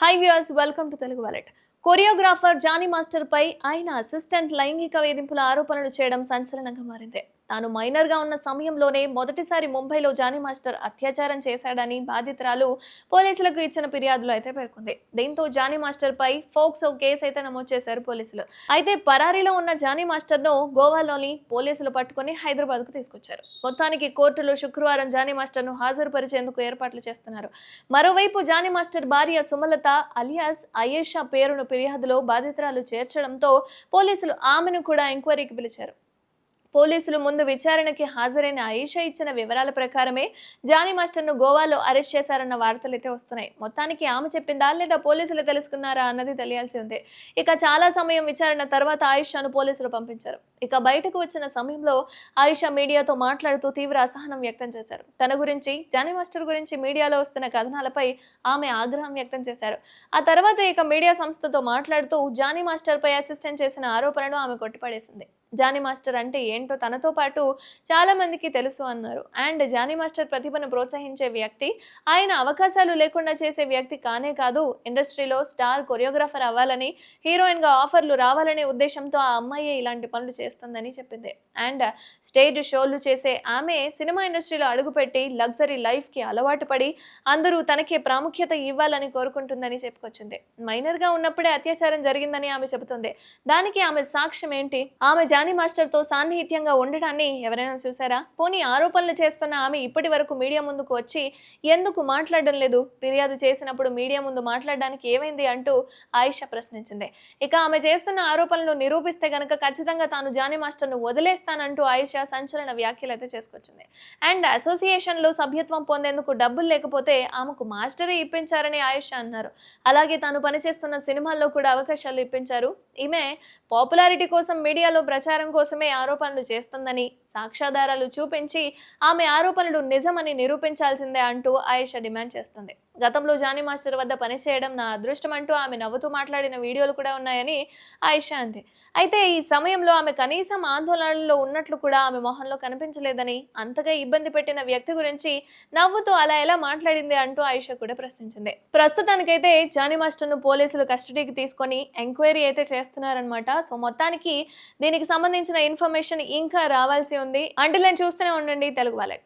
High viewers, welcome to Telugu wallet. Choreographer Johnny master పై ఆయన assistant లైంగిక వేధింపుల ఆరోపణలు చేయడం సంచలనంగా మారింది. తాను మైనర్ గా ఉన్న సమయంలోనే మొదటిసారి ముంబైలో జానీ మాస్టర్ అత్యాచారం చేశాడని బాధితురాలు పోలీసులకు ఇచ్చిన ఫిర్యాదులో అయితే పేర్కొంది. దీంతో జానీ మాస్టర్ పై ఫోక్సో కేసు అయితే నమోదు చేశారు పోలీసులు. అయితే పరారీలో ఉన్న జానీ మాస్టర్ ను గోవాలోని పోలీసులు పట్టుకుని హైదరాబాద్ కు తీసుకొచ్చారు. మొత్తానికి కోర్టులో శుక్రవారం జానీ మాస్టర్ ను హాజరుపరిచేందుకు ఏర్పాట్లు చేస్తున్నారు. మరోవైపు జానీ మాస్టర్ భార్య సుమలత అలియాస్ అయేషా పేరును ఫిర్యాదులో బాధితురాలు చేర్చడంతో పోలీసులు ఆమెను కూడా ఎంక్వైరీకి పిలిచారు. పోలీసులు ముందు విచారణకి హాజరైన ఆయిషా ఇచ్చిన వివరాల ప్రకారమే జానీ మాస్టర్ ను గోవాలో అరెస్ట్ చేశారన్న వార్తలు అయితే వస్తున్నాయి. మొత్తానికి ఆమె చెప్పిందా లేదా పోలీసులు తెలుసుకున్నారా అన్నది తెలియాల్సి ఉంది. ఇక చాలా సమయం విచారణ తర్వాత ఆయిషాను పోలీసులు పంపించారు. ఇక బయటకు వచ్చిన సమయంలో ఆయిషా మీడియాతో మాట్లాడుతూ తీవ్ర అసహనం వ్యక్తం చేశారు. తన గురించి, జానీ మాస్టర్ గురించి మీడియాలో వస్తున్న కథనాలపై ఆమె ఆగ్రహం వ్యక్తం చేశారు. ఆ తర్వాత ఇక మీడియా సంస్థతో మాట్లాడుతూ జానీ మాస్టర్ పై అసిస్టెంట్ చేసిన ఆరోపణను ఆమె కొట్టిపడేసింది. జానీ మాస్టర్ అంటే ఏంటో తనతో పాటు చాలా మందికి తెలుసు అన్నారు. అండ్ జానీ మాస్టర్ ప్రతిభను ప్రోత్సహించే వ్యక్తి, ఆయన అవకాశాలు లేకుండా చేసే వ్యక్తి కానే కాదు. ఇండస్ట్రీలో స్టార్ కొరియోగ్రాఫర్ అవ్వాలని, హీరోయిన్ గా ఆఫర్లు రావాలనే ఉద్దేశంతో ఆ అమ్మాయి ఇలాంటి పనులు చేస్తుందని చెప్పింది. అండ్ స్టేజ్ షోలు చేసే ఆమె సినిమా ఇండస్ట్రీలో అడుగుపెట్టి లగ్జరీ లైఫ్ కి అలవాటు పడి అందరూ తనకే ప్రాముఖ్యత ఇవ్వాలని కోరుకుంటుందని చెప్పుకొచ్చింది. మైనర్ గా ఉన్నప్పుడే అత్యాచారం జరిగిందని ఆమె చెబుతుంది. దానికి ఆమె సాక్ష్యం ఏంటి? ఆమె జానీ మాస్టర్ తో సాన్నిహిత్యంగా ఉండటాన్ని ఎవరైనా చూసారా? పోనీ ఆరోపణలు చేస్తున్న ఆమె ఇప్పటి వరకు మీడియా ముందుకు వచ్చి ఎందుకు మాట్లాడడం లేదు? ఫిర్యాదు చేసినప్పుడు మీడియా ముందు మాట్లాడడానికి ఏమైంది అంటూ ఆయిషా ప్రశ్నించింది. ఇక ఆమె చేస్తున్న ఆరోపణలు నిరూపిస్తే గనక ఖచ్చితంగా తాను జానీ మాస్టర్ ను వదిలేస్తానంటూ ఆయిషా సంచలన వ్యాఖ్యలు అయితే చేసుకొచ్చింది. అండ్ అసోసియేషన్ లో సభ్యత్వం పొందేందుకు డబ్బులు లేకపోతే ఆమెకు మాస్టరే ఇప్పించారని ఆయిషా అన్నారు. అలాగే తాను పనిచేస్తున్న సినిమాల్లో కూడా అవకాశాలు ఇప్పించారు. ఈమె పాపులారిటీ కోసం మీడియాలో ప్రచారం కోసమే ఆరోపణలు చేస్తుందని, సాక్ష్యాధారాలు చూపించి ఆమె ఆరోపణలు నిజమని నిరూపించాల్సిందే అంటూ ఆయిషా డిమాండ్ చేస్తుంది. గతంలో జానీ మాస్టర్ వద్ద పనిచేయడం నా అదృష్టం అంటూ ఆమె నవ్వుతూ మాట్లాడిన వీడియోలు కూడా ఉన్నాయని ఆయిషా అంది. అయితే ఈ సమయంలో ఆమె కనీసం ఆందోళనలో ఉన్నట్లు కూడా ఆమె మొహంలో కనిపించలేదని, అంతగా ఇబ్బంది పెట్టిన వ్యక్తి గురించి నవ్వుతూ అలా ఎలా మాట్లాడింది అంటూ ఆయిషా కూడా ప్రశ్నించింది. ప్రస్తుతానికైతే జానీ మాస్టర్ ను పోలీసులు కస్టడీకి తీసుకొని ఎంక్వైరీ అయితే చేస్తున్నారనమాట. సో మొత్తానికి దీనికి సంబంధించిన ఇన్ఫర్మేషన్ ఇంకా రావాల్సి ఉంది. అంటిల్ చూస్తూనే ఉండండి తెలుగు వాలెట్.